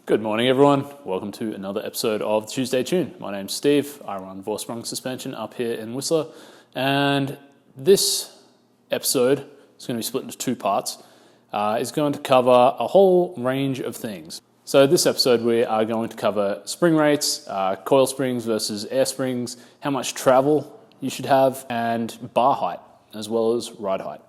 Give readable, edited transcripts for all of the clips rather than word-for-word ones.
Good morning, everyone. Welcome to another episode of Tuesday Tune. My name's Steve. I run Vorsprung suspension up here in Whistler, and this episode is going to be split into two parts. It's going to cover a whole range of things. So this episode we are going to cover spring rates, coil springs versus air springs, how much travel you should have, and bar height, as well as ride height.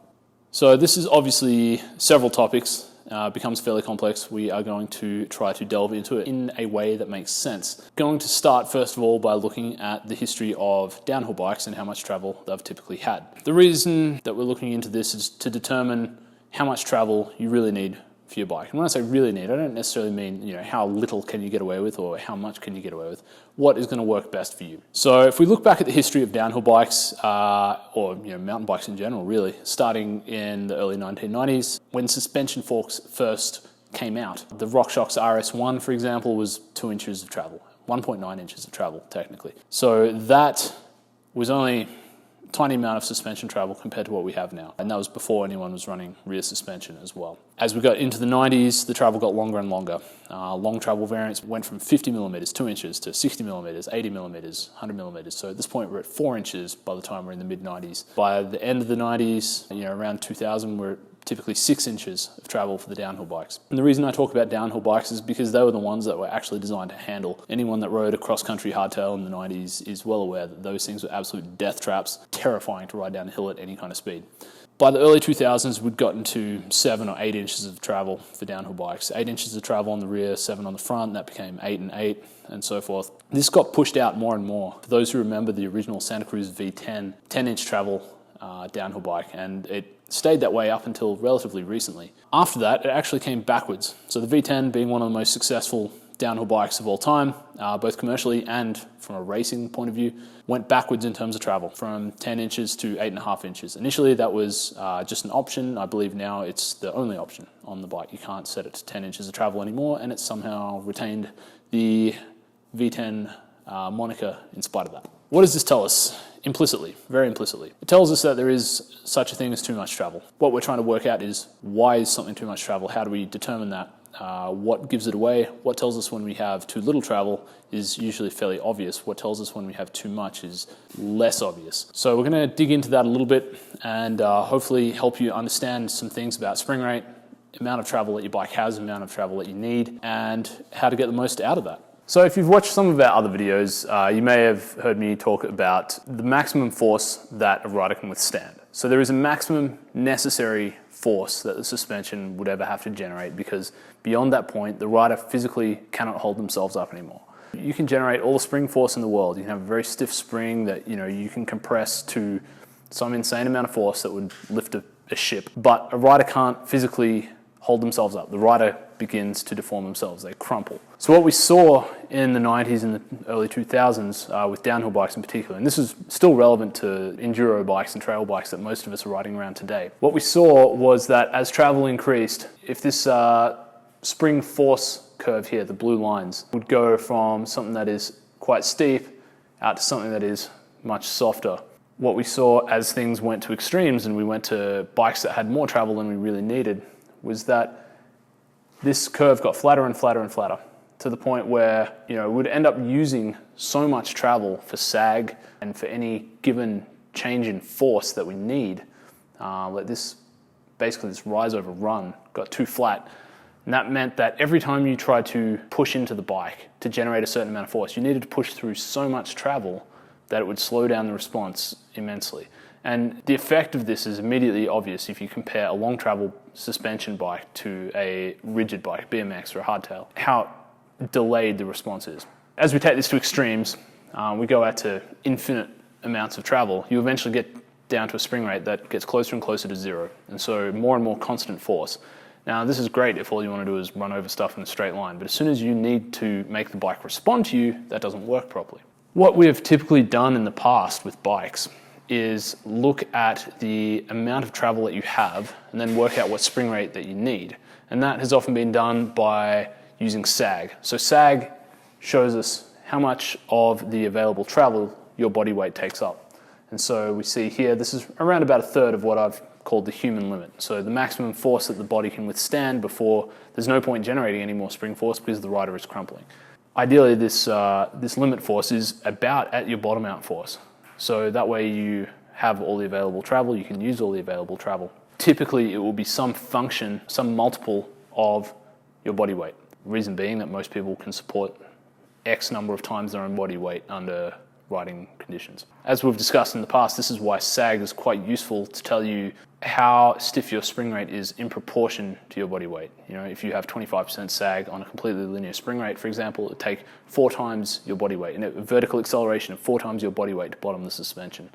So this is obviously several topics. Becomes fairly complex. We are going to try to delve into it in a way that makes sense. Going to start first of all by looking at the history of downhill bikes and how much travel they've typically had. The reason that we're looking into this is to determine how much travel you really need for your bike. And when I say really need, I don't necessarily mean how little can you get away with or how much can you get away with. What is going to work best for you? So if we look back at the history of downhill bikes or mountain bikes in general, really, starting in the early 1990s, when suspension forks first came out, the RockShox RS1, for example, was 2 inches of travel, 1.9 inches of travel technically. So that was only tiny amount of suspension travel compared to what we have now. And that was before anyone was running rear suspension as well. As we got into the 90s, the travel got longer and longer. Long travel variants went from 50 millimeters, 2 inches, to 60 millimeters, 80 millimeters, 100 millimeters. So at this point, we're at 4 inches by the time we're in the mid-90s. By the end of the 90s, around 2000, we're typically 6 inches of travel for the downhill bikes. And the reason I talk about downhill bikes is because they were the ones that were actually designed to handle. Anyone that rode a cross-country hardtail in the 90s is well aware that those things were absolute death traps, terrifying to ride down a hill at any kind of speed. By the early 2000s, we'd gotten to 7 or 8 inches of travel for downhill bikes. 8 inches of travel on the rear, 7 on the front, that became 8 and 8, and so forth. This got pushed out more and more. For those who remember the original Santa Cruz V10, 10-inch travel downhill bike, and it stayed that way up until relatively recently. After that, it actually came backwards. So the V10 being one of the most successful downhill bikes of all time, both commercially and from a racing point of view, went backwards in terms of travel from 10 inches to 8.5 inches. Initially, that was just an option. I believe now it's the only option on the bike. You can't set it to 10 inches of travel anymore, and it's somehow retained the V10 moniker in spite of that. What does this tell us? Implicitly, very implicitly. It tells us that there is such a thing as too much travel. What we're trying to work out is, why is something too much travel? How do we determine that? What gives it away? What tells us when we have too little travel is usually fairly obvious. What tells us when we have too much is less obvious. So we're going to dig into that a little bit and hopefully help you understand some things about spring rate, amount of travel that your bike has, amount of travel that you need, and how to get the most out of that. So if you've watched some of our other videos, you may have heard me talk about the maximum force that a rider can withstand. So there is a maximum necessary force that the suspension would ever have to generate, because beyond that point, the rider physically cannot hold themselves up anymore. You can generate all the spring force in the world. You can have a very stiff spring that you can compress to some insane amount of force that would lift a ship, but a rider can't physically hold themselves up. The rider begins to deform themselves, they crumple. So what we saw in the 90s and the early 2000s with downhill bikes in particular, and this is still relevant to enduro bikes and trail bikes that most of us are riding around today. What we saw was that as travel increased, if this spring force curve here, the blue lines, would go from something that is quite steep out to something that is much softer. What we saw as things went to extremes and we went to bikes that had more travel than we really needed was that this curve got flatter and flatter and flatter, to the point where we'd end up using so much travel for sag and for any given change in force that we need. Like this rise over run got too flat. And that meant that every time you tried to push into the bike to generate a certain amount of force, you needed to push through so much travel that it would slow down the response immensely. And the effect of this is immediately obvious if you compare a long travel suspension bike to a rigid bike, BMX or a hardtail, how delayed the response is. As we take this to extremes, we go out to infinite amounts of travel, you eventually get down to a spring rate that gets closer and closer to zero. And so more and more constant force. Now, this is great if all you want to do is run over stuff in a straight line, but as soon as you need to make the bike respond to you, that doesn't work properly. What we have typically done in the past with bikes is look at the amount of travel that you have and then work out what spring rate that you need. And that has often been done by using sag. So sag shows us how much of the available travel your body weight takes up. And so we see here, this is around about a third of what I've called the human limit. So the maximum force that the body can withstand before there's no point generating any more spring force because the rider is crumpling. Ideally, this limit force is about at your bottom out force. So that way you have all the available travel, you can use all the available travel. Typically, it will be some function, some multiple of your body weight. Reason being that most people can support X number of times their own body weight under riding conditions. As we've discussed in the past, this is why sag is quite useful to tell you how stiff your spring rate is in proportion to your body weight. You know, if you have 25% sag on a completely linear spring rate, for example, it would take 4 times your body weight, and a vertical acceleration of 4 times your body weight to bottom the suspension.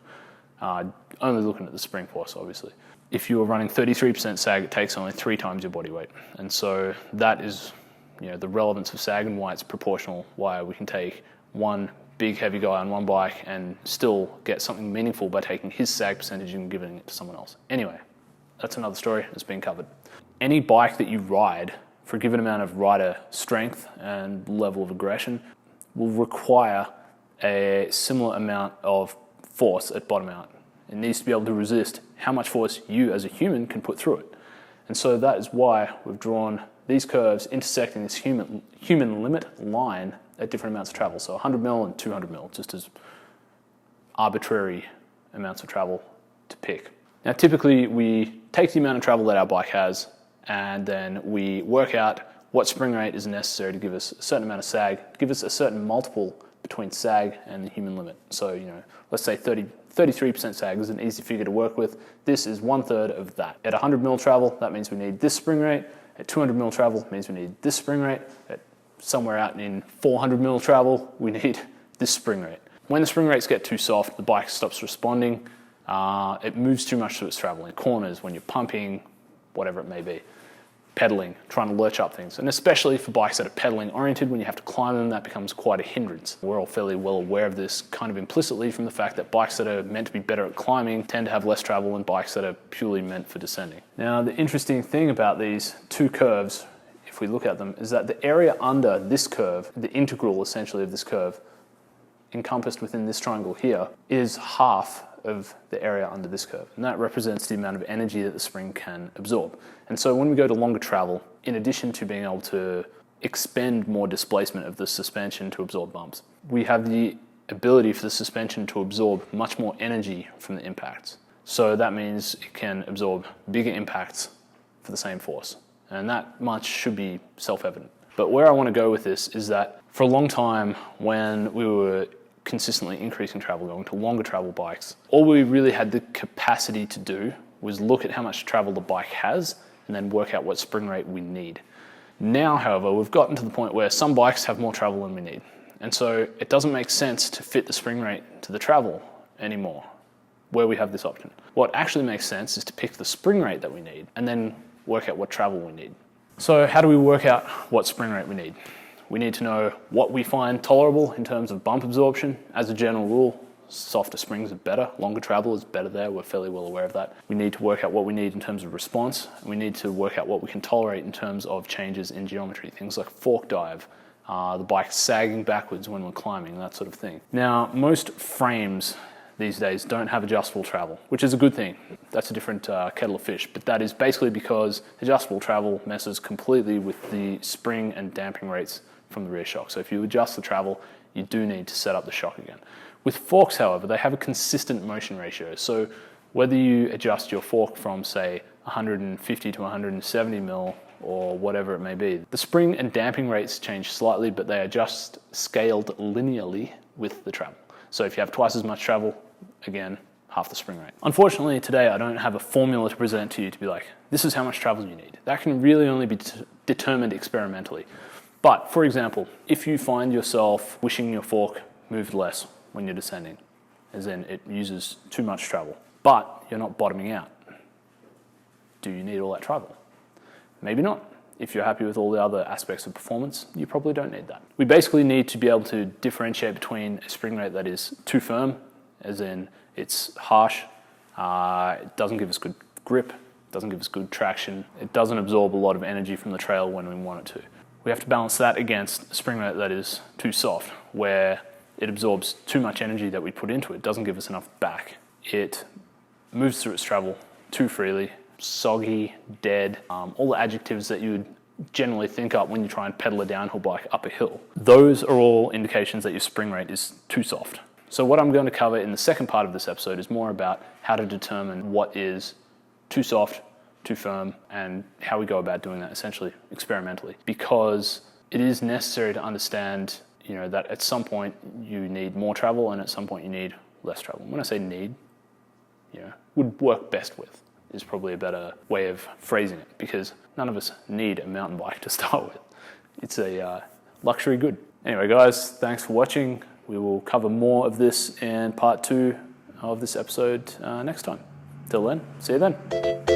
Only looking at the spring force, obviously. If you are running 33% sag, it takes only 3 times your body weight. And so that is, you know, the relevance of sag and why it's proportional, why we can take one big heavy guy on one bike and still get something meaningful by taking his sag percentage and giving it to someone else. Anyway, that's another story that's been covered. Any bike that you ride for a given amount of rider strength and level of aggression will require a similar amount of force at bottom out. It needs to be able to resist how much force you as a human can put through it. And so that is why we've drawn these curves intersecting this human limit line at different amounts of travel. So 100 mil and 200 mil, just as arbitrary amounts of travel to pick. Now, typically we take the amount of travel that our bike has and then we work out what spring rate is necessary to give us a certain amount of sag, give us a certain multiple between sag and the human limit. So, you know, let's say 33% sag is an easy figure to work with. This is 1/3 of that. At 100 mil travel, that means we need this spring rate. At 200 mil travel, means we need this spring rate. At somewhere out in 400 mil travel, we need this spring rate. When the spring rates get too soft, the bike stops responding. It moves too much through its travel in corners when you're pumping, whatever it may be. Pedaling, trying to lurch up things. And especially for bikes that are pedaling oriented, when you have to climb them, that becomes quite a hindrance. We're all fairly well aware of this kind of implicitly from the fact that bikes that are meant to be better at climbing tend to have less travel than bikes that are purely meant for descending. Now, the interesting thing about these two curves, if we look at them, is that the area under this curve, the integral essentially of this curve, encompassed within this triangle here, is half of the area under this curve. And that represents the amount of energy that the spring can absorb. And so when we go to longer travel, in addition to being able to expend more displacement of the suspension to absorb bumps, we have the ability for the suspension to absorb much more energy from the impacts. So that means it can absorb bigger impacts for the same force. And that much should be self-evident. But where I want to go with this is that for a long time, when we were consistently increasing travel, going to longer travel bikes, all we really had the capacity to do was look at how much travel the bike has and then work out what spring rate we need. Now, however, we've gotten to the point where some bikes have more travel than we need. And so it doesn't make sense to fit the spring rate to the travel anymore, where we have this option. What actually makes sense is to pick the spring rate that we need and then work out what travel we need. So how do we work out what spring rate we need? We need to know what we find tolerable in terms of bump absorption. As a general rule, softer springs are better. Longer travel is better there. We're fairly well aware of that. We need to work out what we need in terms of response. We need to work out what we can tolerate in terms of changes in geometry, things like fork dive, the bike sagging backwards when we're climbing, that sort of thing. Now, most frames these days don't have adjustable travel, which is a good thing. That's a different kettle of fish, but that is basically because adjustable travel messes completely with the spring and damping rates from the rear shock. So if you adjust the travel, you do need to set up the shock again. With forks, however, they have a consistent motion ratio. So whether you adjust your fork from, say, 150 to 170 mil or whatever it may be, the spring and damping rates change slightly, but they are just scaled linearly with the travel. So if you have twice as much travel, again, half the spring rate. Unfortunately, today I don't have a formula to present to you to be like, this is how much travel you need. That can really only be determined experimentally. But, for example, if you find yourself wishing your fork moved less when you're descending, as in it uses too much travel, but you're not bottoming out, do you need all that travel? Maybe not. If you're happy with all the other aspects of performance, you probably don't need that. We basically need to be able to differentiate between a spring rate that is too firm, as in it's harsh, it doesn't give us good grip, doesn't give us good traction, it doesn't absorb a lot of energy from the trail when we want it to. We have to balance that against a spring rate that is too soft, where it absorbs too much energy that we put into it, doesn't give us enough back. It moves through its travel too freely, soggy, dead, all the adjectives that you would generally think up when you try and pedal a downhill bike up a hill. Those are all indications that your spring rate is too soft. So what I'm going to cover in the second part of this episode is more about how to determine what is too soft, too firm, and how we go about doing that essentially experimentally. Because it is necessary to understand, that at some point you need more travel and at some point you need less travel. When I say need, would work best with is probably a better way of phrasing it, because none of us need a mountain bike to start with. It's a luxury good. Anyway, guys, thanks for watching. We will cover more of this in part 2 of this episode next time. Till then, see you then.